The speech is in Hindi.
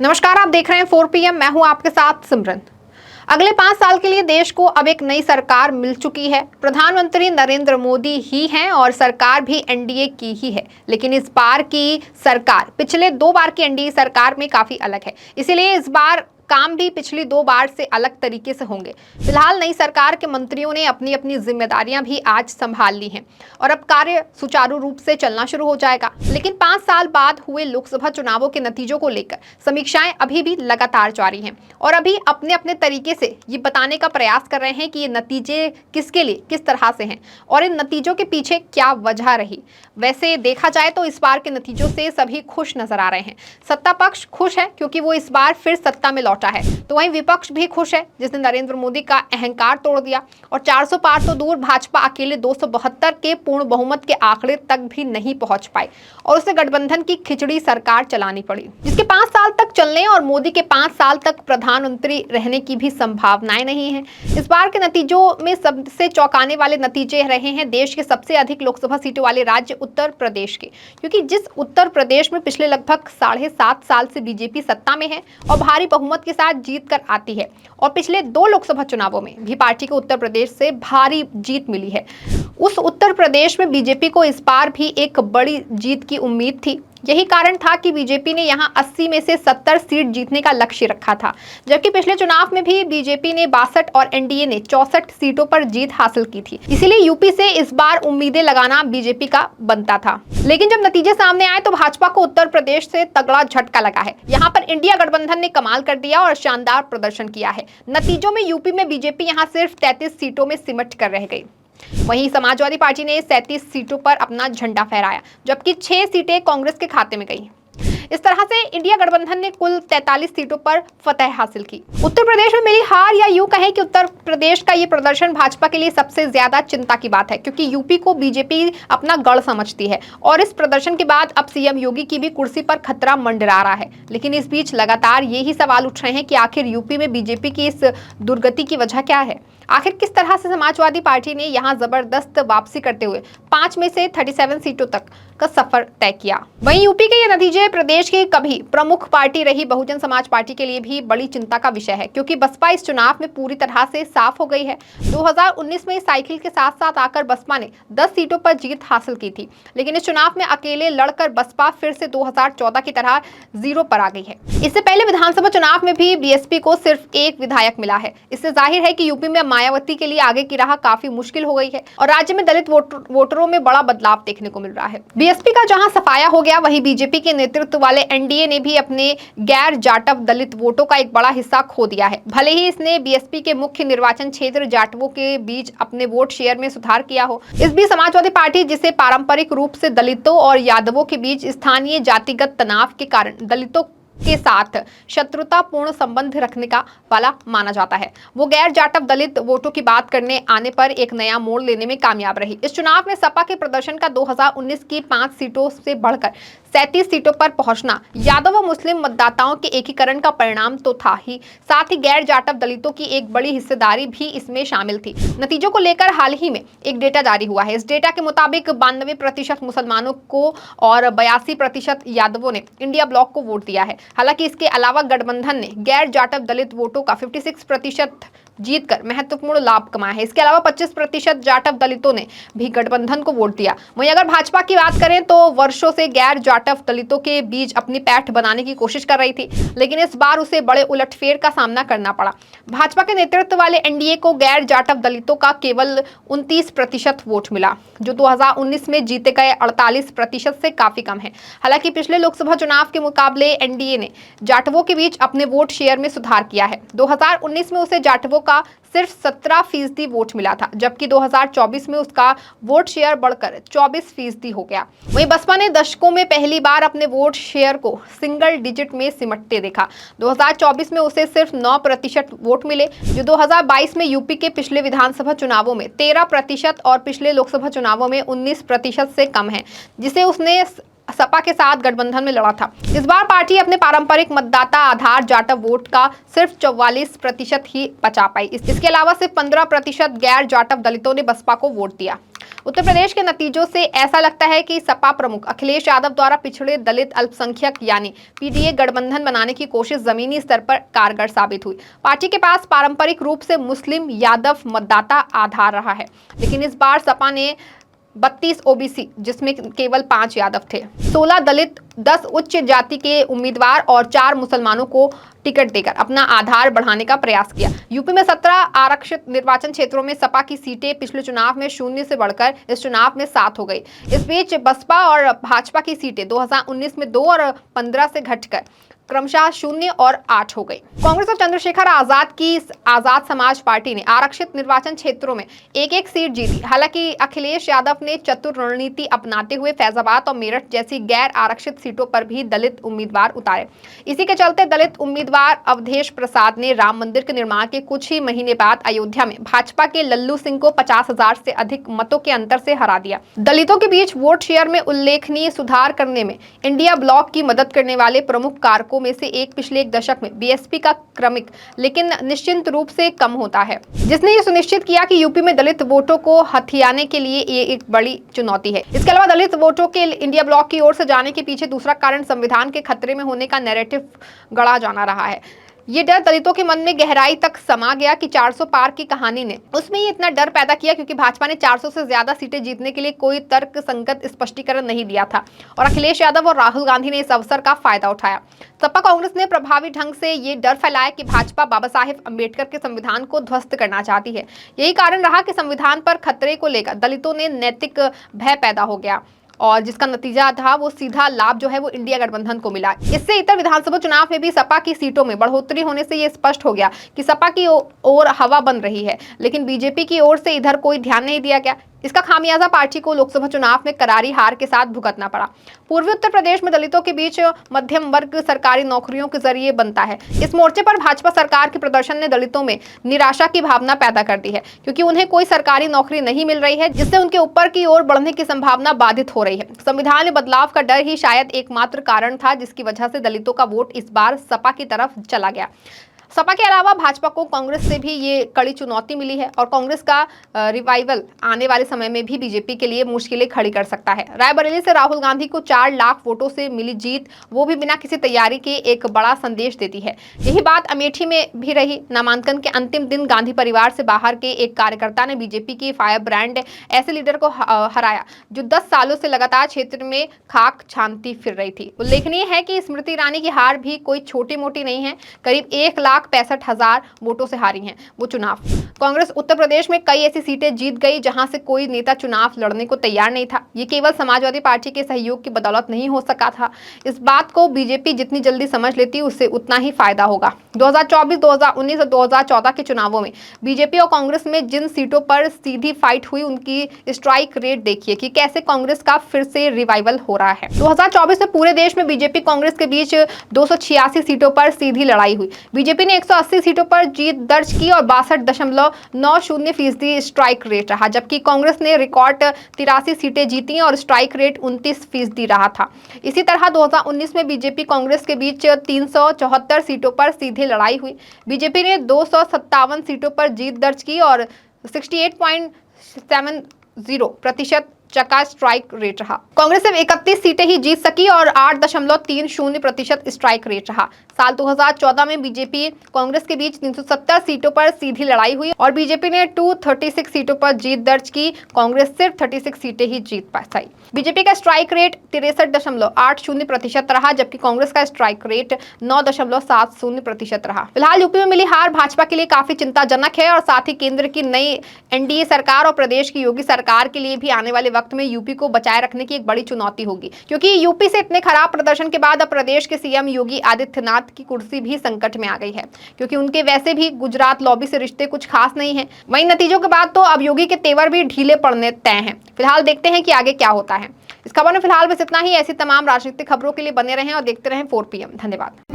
नमस्कार, आप देख रहे हैं 4 PM। मैं हूं आपके साथ सिमरन। अगले 5 साल के लिए देश को अब एक नई सरकार मिल चुकी है। प्रधानमंत्री नरेंद्र मोदी ही हैं और सरकार भी एनडीए की ही है। लेकिन इस बार की सरकार पिछले 2 बार की एनडीए सरकार में काफी अलग है। इसीलिए इस बार काम भी पिछली 2 बार से अलग तरीके से होंगे। फिलहाल नई सरकार के मंत्रियों ने अपनी अपनी जिम्मेदारियां भी आज संभाल ली हैं और अब कार्य सुचारू रूप से चलना शुरू हो जाएगा। लेकिन 5 साल बाद हुए लोकसभा चुनावों के नतीजों को लेकर समीक्षाएं अभी भी लगातार जारी हैं और अभी अपने अपने तरीके से ये बताने का प्रयास कर रहे हैं कि ये नतीजे किसके लिए किस तरह से हैं और इन नतीजों के पीछे क्या वजह रही। वैसे देखा जाए तो इस बार के नतीजों से सभी खुश नजर आ रहे हैं। सत्ता पक्ष खुश है क्योंकि वो इस बार फिर सत्ता में लौटा है, तो वहीं विपक्ष भी खुश है जिसने नरेंद्र मोदी का अहंकार तोड़ दिया और 400 पार तो दूर, भाजपा अकेले 272 के पूर्ण बहुमत के आंकड़े तक भी नहीं पहुंच पाए और उसे गठबंधन की खिचड़ी सरकार चलानी पड़ी, जिसके 5 साल तक चलने और मोदी के 5 साल तक प्रधानमंत्री रहने की भी संभावनाएं नहीं है। इस बार के नतीजों में सबसे चौंकाने वाले नतीजे रहे हैं देश के सबसे अधिक लोकसभा सीटों वाले राज्य उत्तर प्रदेश के, क्योंकि जिस उत्तर प्रदेश में पिछले लगभग 7.5 साल से बीजेपी सत्ता में है और भारी बहुमत के साथ जीत कर आती है और पिछले 2 लोकसभा चुनावों में भी पार्टी को उत्तर प्रदेश से भारी जीत मिली है, उस उत्तर प्रदेश में बीजेपी को इस बार भी एक बड़ी जीत की उम्मीद थी। यही कारण था कि बीजेपी ने यहां 80 में से 70 सीट जीतने का लक्ष्य रखा था, जबकि पिछले चुनाव में भी बीजेपी ने 62 और एनडीए ने 64 सीटों पर जीत हासिल की थी। इसीलिए यूपी से इस बार उम्मीदें लगाना बीजेपी का बनता था। लेकिन जब नतीजे सामने आए तो भाजपा को उत्तर प्रदेश से तगड़ा झटका लगा है। यहाँ पर इंडिया गठबंधन ने कमाल कर दिया और शानदार प्रदर्शन किया है। नतीजों में यूपी में बीजेपी यहाँ सिर्फ 33 सीटों में सिमट कर रह गई। वहीं समाजवादी पार्टी ने 37 सीटों पर अपना झंडा फहराया, जबकि 6 सीटें कांग्रेस के खाते में गईं। इस तरह से इंडिया गठबंधन ने कुल 43 सीटों पर फतह हासिल की। उत्तर प्रदेश में मिली हार, या यूं कहें कि उत्तर प्रदेश का ये प्रदर्शन भाजपा के लिए सबसे ज्यादा चिंता की बात है, क्योंकि यूपी को बीजेपी अपना गढ़ समझती है और इस प्रदर्शन के बाद अब सीएम योगी की भी कुर्सी पर खतरा मंडरा रहा है। लेकिन इस बीच लगातार यही सवाल उठ रहे हैं कि आखिर यूपी में बीजेपी की इस दुर्गति की वजह क्या है। आखिर किस तरह से समाजवादी पार्टी ने यहां जबरदस्त वापसी करते हुए 5 में से 37 सीटों तक का सफर तय किया। वहीं यूपी के ये नतीजे प्रदेश की कभी प्रमुख पार्टी रही बहुजन समाज पार्टी के लिए भी बड़ी चिंता का विषय है, क्योंकि बसपा इस चुनाव में पूरी तरह से साफ हो गई है। 2019 में साइकिल के साथ साथ आकर बसपा ने 10 सीटों पर जीत हासिल की थी, लेकिन इस चुनाव में अकेले लड़कर बसपा फिर से 2014 की तरह 0 पर आ गई है। इससे पहले विधानसभा चुनाव में भी बीएसपी को सिर्फ 1 विधायक मिला है। इससे जाहिर है कि यूपी में मायावती के लिए आगे की राह काफी मुश्किल हो गई है और राज्य में दलित वोटरों में बड़ा बदलाव देखने को मिल रहा है। बीएसपी का जहां सफाया हो गया, वहीं बीजेपी के नेतृत्व वाले एनडीए ने भी अपने गैर जाटव दलित वोटों का एक बड़ा हिस्सा खो दिया है। भले ही इसने बीएसपी के मुख्य निर्वाचन क्षेत्र जाटवों के बीच अपने वोट शेयर में सुधार किया हो, इस बीच समाजवादी पार्टी, जिसे पारंपरिक रूप से दलितों और यादवों के बीच स्थानीय जातिगत तनाव के कारण दलितों के साथ शत्रुतापूर्ण संबंध रखने का वाला माना जाता है, वो गैर जाटव दलित वोटों की बात करने आने पर एक नया मोड़ लेने में कामयाब रही। इस चुनाव में सपा के प्रदर्शन का 2019 की 5 सीटों से बढ़कर 37 सीटों पर पहुंचना यादव व मुस्लिम मतदाताओं के एकीकरण का परिणाम तो था ही, साथ ही गैर जाटव दलितों की एक बड़ी हिस्सेदारी भी इसमें शामिल थी। नतीजों को लेकर हाल ही में एक डेटा जारी हुआ है। इस डेटा के मुताबिक 92% मुसलमानों को और 82% यादवों ने इंडिया ब्लॉक को वोट दिया है। हालांकि इसके अलावा गठबंधन ने गैर जाटव दलित वोटों का 56% जीतकर महत्वपूर्ण लाभ कमाया है। इसके अलावा 25% जाटव दलितों ने भी गठबंधन को वोट दिया। वहीं अगर भाजपा की बात करें तो वर्षों से गैर जाटव दलितों के बीच अपनी पैठ बनाने की कोशिश कर रही थी, लेकिन इस बार उसे बड़े उलटफेर का सामना करना पड़ा। भाजपा के नेतृत्व वाले एनडीए को गैर जाटव दलितों का केवल 29% वोट मिला, जो 2019 में जीते गए 48% से काफी कम है। हालांकि पिछले लोकसभा चुनाव के मुकाबले एनडीए ने जाटवों के बीच अपने वोट शेयर में सुधार किया है। 2019 में उसे जाटवों का सिर्फ 17% वोट मिला था, जबकि 2024 में उसका वोट शेयर बढ़कर 24% हो गया। वहीं बसपा ने दशकों में पहली बार अपने वोट शेयर को सिंगल डिजिट में सिमटते देखा। 2024 में उसे सिर्फ 9% वोट मिले, जो 2022 में यूपी के पिछले विधानसभा चुनावों में 13% और पिछले लोकसभा चुनावों में 19% से कम है, जिसे उसने सपा के साथ गठबंधन में लड़ा था। इस बार पार्टी अपने पारंपरिक मतदाता आधार जाटव वोट का सिर्फ 44% ही बचा पाई। इसके अलावा सिर्फ 15% गैर जाटव दलितों ने बसपा को वोट दिया। उत्तर प्रदेश के नतीजों से ऐसा लगता है कि सपा प्रमुख अखिलेश यादव द्वारा पिछड़े दलित अल्पसंख्यक यानी पीडीए गठबंधन बनाने की कोशिश जमीनी स्तर पर कारगर साबित हुई। पार्टी के पास पारंपरिक रूप से मुस्लिम यादव मतदाता आधार रहा है, लेकिन इस बार सपा ने 32 ओबीसी जिसमें केवल 5 यादव थे, 16 दलित, 10 उच्च जाति के उम्मीदवार और 4 मुसलमानों को टिकट देकर अपना आधार बढ़ाने का प्रयास किया। यूपी में 17 आरक्षित निर्वाचन क्षेत्रों में सपा की सीटें पिछले चुनाव में 0 से बढ़कर इस चुनाव में 7 हो गई। इस बीच बसपा और भाजपा की सीटें 2019 में 2 और 15 से घटकर क्रमशः 0 और 8 हो गई। कांग्रेस और चंद्रशेखर आजाद की आजाद समाज पार्टी ने आरक्षित निर्वाचन क्षेत्रों में एक सीट जीती। हालांकि अखिलेश यादव ने चतुर रणनीति अपनाते हुए फैजाबाद और मेरठ जैसी गैर आरक्षित सीटों पर भी दलित उम्मीदवार उतारे। इसी के चलते दलित उम्मीदवार अवधेश प्रसाद ने राम मंदिर के निर्माण के कुछ ही महीने बाद अयोध्या में भाजपा के लल्लू सिंह को 50,000 से अधिक मतों के अंतर से हरा दिया। दलितों के बीच वोट शेयर में उल्लेखनीय सुधार करने में इंडिया ब्लॉक की मदद करने वाले प्रमुख कारकों में से एक पिछले एक दशक में बीएसपी का क्रमिक लेकिन निश्चित रूप से कम होता है, जिसने ये सुनिश्चित किया कि यूपी में दलित वोटों को हथियाने के लिए ये एक बड़ी चुनौती है। इसके अलावा दलित वोटों के इंडिया ब्लॉक की ओर से जाने के पीछे दूसरा कारण संविधान के खतरे में होने का नैरेटिव गढ़ा जाना रहा है। ये डर दलितों के मन में गहराई तक समा गया कि 400 पार की कहानी ने उसमें ये इतना डर पैदा किया क्योंकि भाजपा ने 400 से ज्यादा सीटें जीतने के लिए कोई तर्क संगत स्पष्टीकरण नहीं दिया था और अखिलेश यादव और राहुल गांधी ने इस अवसर का फायदा उठाया। सपा कांग्रेस ने प्रभावी ढंग से ये डर फैलाया कि भाजपा बाबा साहेब अम्बेडकर के संविधान को ध्वस्त करना चाहती है। यही कारण रहा कि संविधान पर खतरे को लेकर दलितों ने नैतिक भय पैदा हो गया और जिसका नतीजा था वो सीधा लाभ जो है वो इंडिया गठबंधन को मिला। इससे इतर विधानसभा चुनाव में भी सपा की सीटों में बढ़ोतरी होने से ये स्पष्ट हो गया कि सपा की ओर हवा बन रही है, लेकिन बीजेपी की ओर से इधर कोई ध्यान नहीं दिया गया। इसका खामियाजा पार्टी को लोकसभा चुनाव में करारी हार के साथ भुगतना पड़ा। पूर्वी उत्तर प्रदेश में दलितों के बीच मध्यम वर्ग सरकारी नौकरियों के जरिए बनता है। इस मोर्चे पर भाजपा सरकार के प्रदर्शन ने दलितों में निराशा की भावना पैदा कर दी है क्योंकि उन्हें कोई सरकारी नौकरी नहीं मिल रही है, जिससे उनके ऊपर की ओर बढ़ने की संभावना बाधित हो रही है। संविधान में बदलाव का डर ही शायद एकमात्र कारण था जिसकी वजह से दलितों का वोट इस बार सपा की तरफ चला गया। सपा के अलावा भाजपा को कांग्रेस से भी ये कड़ी चुनौती मिली है और कांग्रेस का रिवाइवल आने वाले समय में भी बीजेपी के लिए मुश्किलें खड़ी कर सकता है। रायबरेली से राहुल गांधी को 4 लाख वोटों से मिली जीत, वो भी बिना किसी तैयारी के, एक बड़ा संदेश देती है। यही बात अमेठी में भी रही। नामांकन के अंतिम दिन गांधी परिवार से बाहर के एक कार्यकर्ता ने बीजेपी की फायर ब्रांड ऐसे लीडर को हराया जो 10 सालों से लगातार क्षेत्र में खाक छानती फिर रही थी। उल्लेखनीय है कि स्मृति ईरानी की हार भी कोई छोटी मोटी नहीं है। करीब 1,65,000 वोटों से हारी हैं वो चुनाव। कांग्रेस उत्तर प्रदेश में कई ऐसी सीटें जीत गई जहां से कोई नेता चुनाव लड़ने को तैयार नहीं था। ये केवल समाजवादी पार्टी के सहयोग की बदौलत नहीं हो सका था। इस बात को बीजेपी जितनी जल्दी समझ लेती उससे उतना ही फायदा होगा। 2024, 2019 और 2014 के चुनावों में बीजेपी और कांग्रेस में जिन सीटों पर सीधी फाइट हुई उनकी स्ट्राइक रेट देखिए कि कैसे कांग्रेस का फिर से रिवाइवल हो रहा है। 2024 में पूरे देश में बीजेपी कांग्रेस के बीच 286 सीटों पर सीधी लड़ाई हुई। बीजेपी ने 180 सीटों पर जीत दर्ज की और 62.90% स्ट्राइक रेट रहा, जबकि कांग्रेस ने रिकॉर्ड 83 सीटें जीती और स्ट्राइक रेट 29% रहा था। इसी तरह 2019 में बीजेपी कांग्रेस के बीच 374 सीटों पर सीधी लड़ाई हुई। बीजेपी ने 257 सीटों पर जीत दर्ज की और 68.70% का स्ट्राइक रेट रहा। कांग्रेस सिर्फ 31 सीटें ही जीत सकी और 8.30% स्ट्राइक रेट रहा। साल 2014 में बीजेपी कांग्रेस के बीच 370 सीटों पर सीधी लड़ाई हुई और बीजेपी ने 236 सीटों पर जीत दर्ज की। कांग्रेस सिर्फ 36 सीटें ही जीत पाई। बीजेपी का स्ट्राइक रेट 63.80% रहा, जबकि कांग्रेस का स्ट्राइक रेट 9.70% रहा। फिलहाल यूपी में मिली हार भाजपा के लिए काफी चिंताजनक है और साथ ही केंद्र की नई एनडीए सरकार और प्रदेश की योगी सरकार के लिए भी आने वाले वक्त में यूपी को बचाए रखने की एक बड़ी चुनौती होगी, क्योंकि यूपी से इतने खराब प्रदर्शन के बाद अब प्रदेश के सीएम योगी आदित्यनाथ की कुर्सी भी संकट में आ गई है, क्योंकि उनके वैसे भी गुजरात लॉबी से रिश्ते कुछ खास नहीं है। वहीं नतीजों के बाद तो अब योगी के तेवर भी ढीले पड़ने तय हैं। फिलहाल देखते हैं कि आगे क्या होता है। इस खबर में फिलहाल बस इतना ही। ऐसी तमाम राजनीतिक खबरों के लिए बने रहें और देखते रहें 4PM। धन्यवाद।